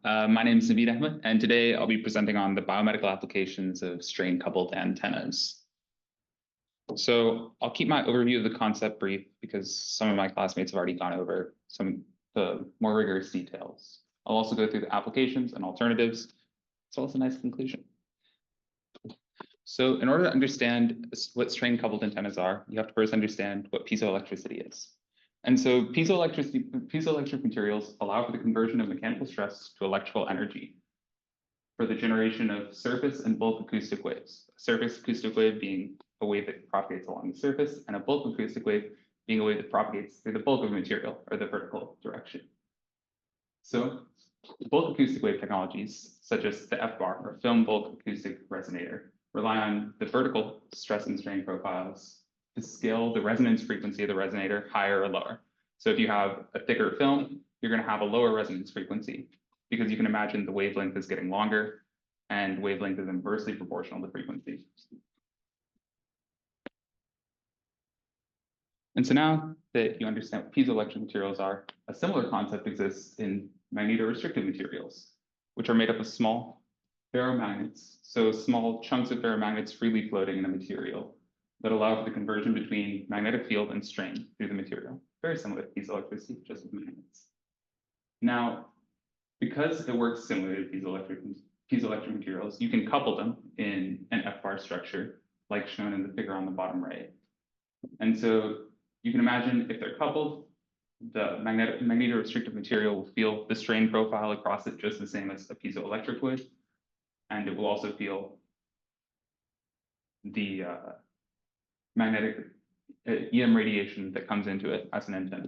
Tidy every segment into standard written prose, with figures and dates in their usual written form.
My name is Naveed Ahmed, and today I'll be presenting on the biomedical applications of strain-coupled antennas. So I'll keep my overview of the concept brief because some of my classmates have already gone over some of the more rigorous details. I'll also go through the applications and alternatives, as well as a nice conclusion. So in order to understand what strain-coupled antennas are, you have to first understand what piezoelectricity is. And so piezoelectric materials allow for the conversion of mechanical stress to electrical energy for the generation of surface and bulk acoustic waves. A surface acoustic wave being a wave that propagates along the surface, and a bulk acoustic wave being a wave that propagates through the bulk of the material or the vertical direction. So bulk acoustic wave technologies, such as the FBAR or film bulk acoustic resonator, rely on the vertical stress and strain profiles to scale the resonance frequency of the resonator higher or lower. So if you have a thicker film, you're going to have a lower resonance frequency because you can imagine the wavelength is getting longer and wavelength is inversely proportional to frequency. And so now that you understand what piezoelectric materials are, a similar concept exists in magnetorestrictive materials, which are made up of small ferromagnets, so small chunks of ferromagnets freely floating in a material that allow for the conversion between magnetic field and strain through the material. Very similar to piezoelectricity, just with magnets. Now, because it works similarly to piezoelectric materials, you can couple them in an FBAR structure, like shown in the figure on the bottom right. And so you can imagine if they're coupled, the magnetorestrictive material will feel the strain profile across it just the same as a piezoelectric would, and it will also feel the magnetic EM radiation that comes into it as an antenna.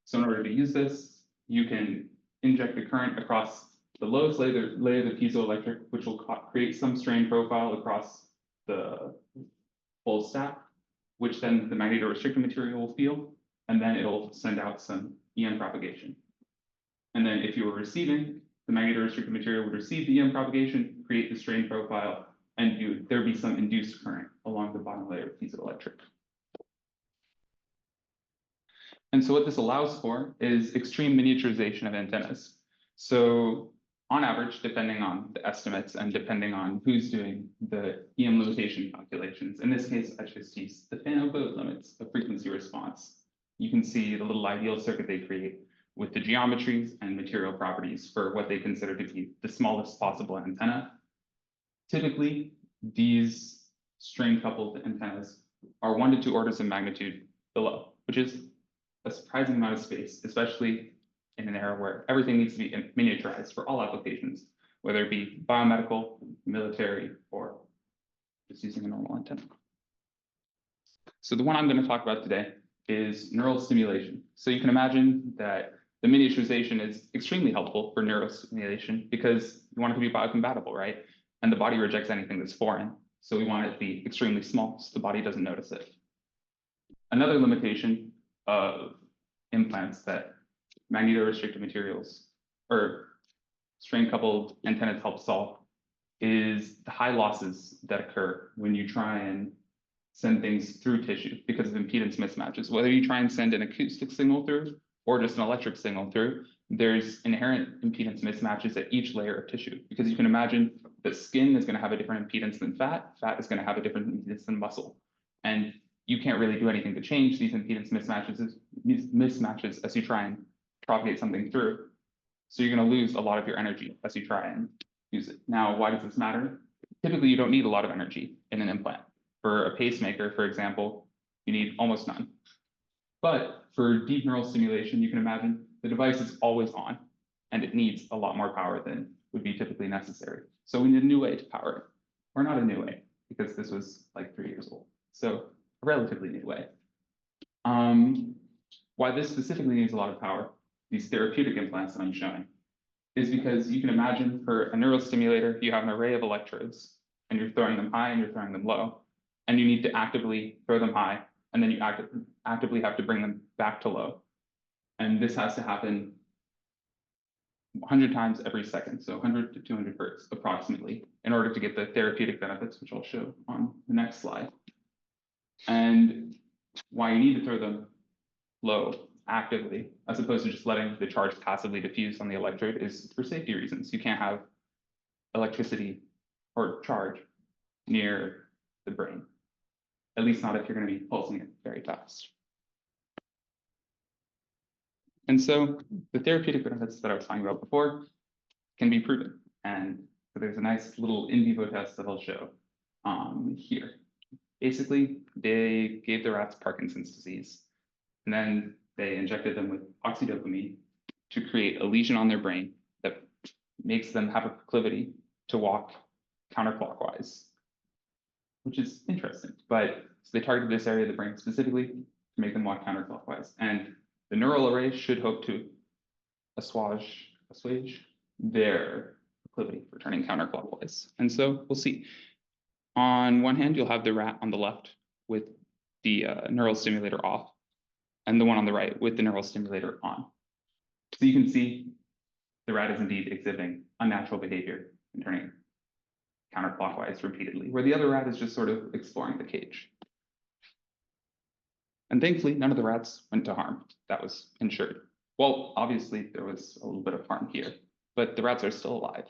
So in order to use this, you can inject the current across the lowest layer of the piezoelectric, which will create some strain profile across the whole stack, which then the magnetorestrictive material will feel, and then it'll send out some EM propagation. And then if you were receiving, the magnetorestrictive material would receive the EM propagation, create the strain profile, and there'd be some induced current along the bottom layer of piezoelectric. And so what this allows for is extreme miniaturization of antennas. So on average, depending on the estimates and depending on who's doing the EM limitation calculations, in this case, I just use the Fano-Bode limits of frequency response. You can see the little ideal circuit they create with the geometries and material properties for what they consider to be the smallest possible antenna. Typically, these strain-coupled antennas are 1 to 2 orders of magnitude below, which is a surprising amount of space, especially in an era where everything needs to be miniaturized for all applications, whether it be biomedical, military, or just using a normal antenna. So the one I'm going to talk about today is neural stimulation. So you can imagine that the miniaturization is extremely helpful for neural stimulation because you want it to be biocompatible, right? And the body rejects anything that's foreign. So we want it to be extremely small so the body doesn't notice it. Another limitation of implants that magnetorestrictive materials or strain-coupled antennas help solve is the high losses that occur when you try and send things through tissue because of impedance mismatches. Whether you try and send an acoustic signal through or just an electric signal through, there's inherent impedance mismatches at each layer of tissue because you can imagine that skin is going to have a different impedance than fat, fat is going to have a different impedance than muscle. And you can't really do anything to change these impedance mismatches as you try and propagate something through. So you're going to lose a lot of your energy as you try and use it. Now, why does this matter? Typically, you don't need a lot of energy in an implant. For a pacemaker, for example, you need almost none. But for deep neural stimulation, you can imagine the device is always on, and it needs a lot more power than would be typically necessary. So we need a new way to power it. Or not a new way, because this was like 3 years old. So a relatively new way. Why this specifically needs a lot of power, these therapeutic implants that I'm showing, is because you can imagine for a neural stimulator, you have an array of electrodes, and you're throwing them high and you're throwing them low. And you need to actively throw them high, and then you actively have to bring them back to low. And this has to happen 100 times every second, so 100 to 200 hertz approximately, in order to get the therapeutic benefits, which I'll show on the next slide. And why you need to throw them low actively, as opposed to just letting the charge passively diffuse on the electrode, is for safety reasons. You can't have electricity or charge near the brain, at least not if you're going to be pulsing it very fast. And so the therapeutic benefits that I was talking about before can be proven. And so there's a nice little in vivo test that I'll show here. Basically, they gave the rats Parkinson's disease, and then they injected them with oxydopamine to create a lesion on their brain that makes them have a proclivity to walk counterclockwise, which is interesting. But so they targeted this area of the brain specifically to make them walk counterclockwise. And the neural array should hope to assuage their proclivity for turning counterclockwise. And so we'll see. On one hand, you'll have the rat on the left with the neural stimulator off, and the one on the right with the neural stimulator on. So you can see the rat is indeed exhibiting unnatural behavior and turning counterclockwise repeatedly, where the other rat is just sort of exploring the cage. And thankfully, none of the rats went to harm. That was ensured. Well, obviously, there was a little bit of harm here, but the rats are still alive,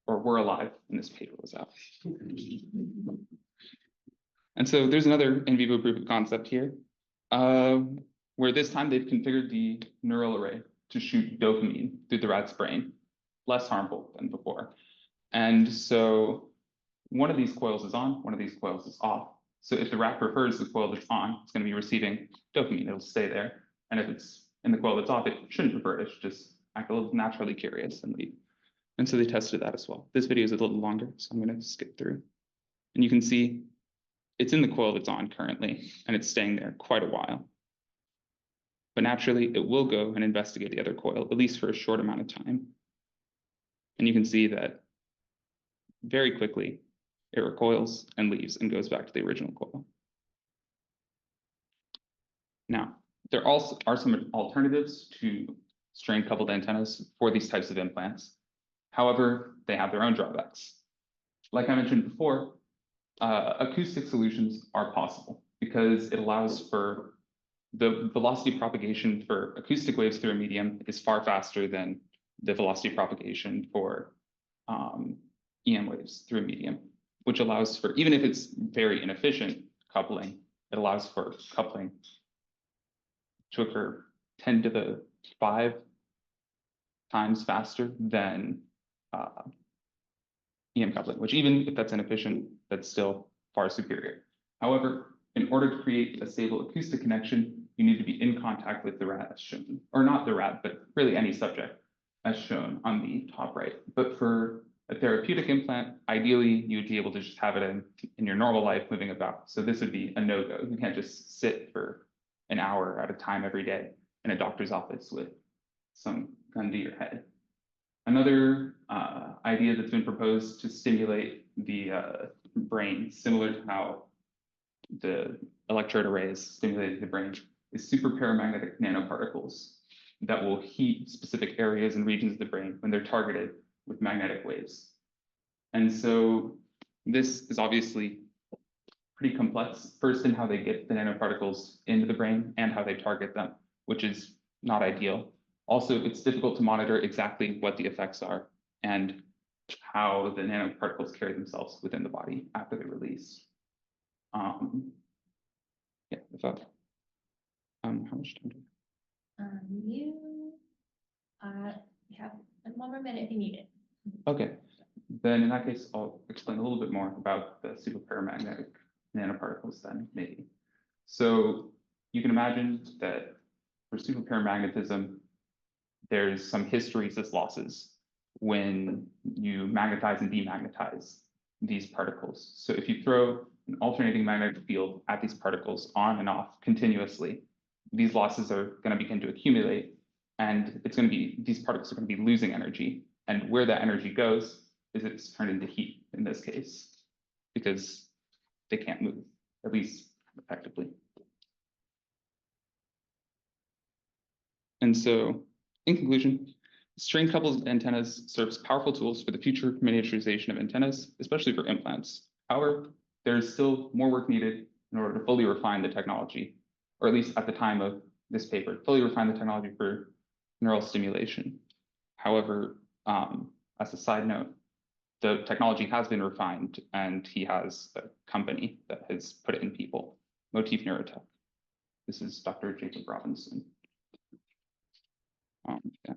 or were alive when this paper was out. And so there's another in vivo proof of concept here, where this time they've configured the neural array to shoot dopamine through the rat's brain, less harmful than before. And so one of these coils is on, one of these coils is off. So if the rat prefers the coil that's on, it's going to be receiving dopamine. It'll stay there. And if it's in the coil that's off, it shouldn't prefer it. It should just act a little naturally curious and leave. And so they tested that as well. This video is a little longer, so I'm going to skip through. And you can see it's in the coil that's on currently, and it's staying there quite a while. But naturally, it will go and investigate the other coil, at least for a short amount of time. And you can see that very quickly, it recoils and leaves and goes back to the original coil. Now, there also are some alternatives to strain-coupled antennas for these types of implants. However, they have their own drawbacks. Like I mentioned before, acoustic solutions are possible because it allows for the velocity propagation for acoustic waves through a medium is far faster than the velocity propagation for EM waves through a medium, which allows for, even if it's very inefficient coupling, it allows for coupling to occur 10 to the 5 times faster than EM coupling, which even if that's inefficient, that's still far superior. However, in order to create a stable acoustic connection, you need to be in contact with the rat as shown, or not the rat, but really any subject as shown on the top right. But for a therapeutic implant, ideally, you would be able to just have it in your normal life moving about. So this would be a no-go. You can't just sit for an hour at a time every day in a doctor's office with some gun to your head. Another idea that's been proposed to stimulate the brain, similar to how the electrode arrays stimulated the brain, is superparamagnetic nanoparticles that will heat specific areas and regions of the brain when they're targeted with magnetic waves. And so this is obviously pretty complex, first in how they get the nanoparticles into the brain and how they target them, which is not ideal. Also, it's difficult to monitor exactly what the effects are and how the nanoparticles carry themselves within the body after they're released. Yeah, with that. How much time do You have 1 more minute if you need it. Okay, then in that case, I'll explain a little bit more about the superparamagnetic nanoparticles then, maybe. So you can imagine that for superparamagnetism, there's some hysteresis losses when you magnetize and demagnetize these particles. So if you throw an alternating magnetic field at these particles on and off continuously, these losses are going to begin to accumulate, and it's going to be, these particles are going to be losing energy. And where that energy goes is it's turned into heat in this case, because they can't move, at least effectively. And so, in conclusion, strain-coupled antennas serve as powerful tools for the future miniaturization of antennas, especially for implants. However, there is still more work needed in order to fully refine the technology, or at least at the time of this paper, fully refined the technology for neural stimulation. However, as a side note, the technology has been refined and he has a company that has put it in people, Motif Neurotech. This is Dr. Jacob Robinson. Yeah,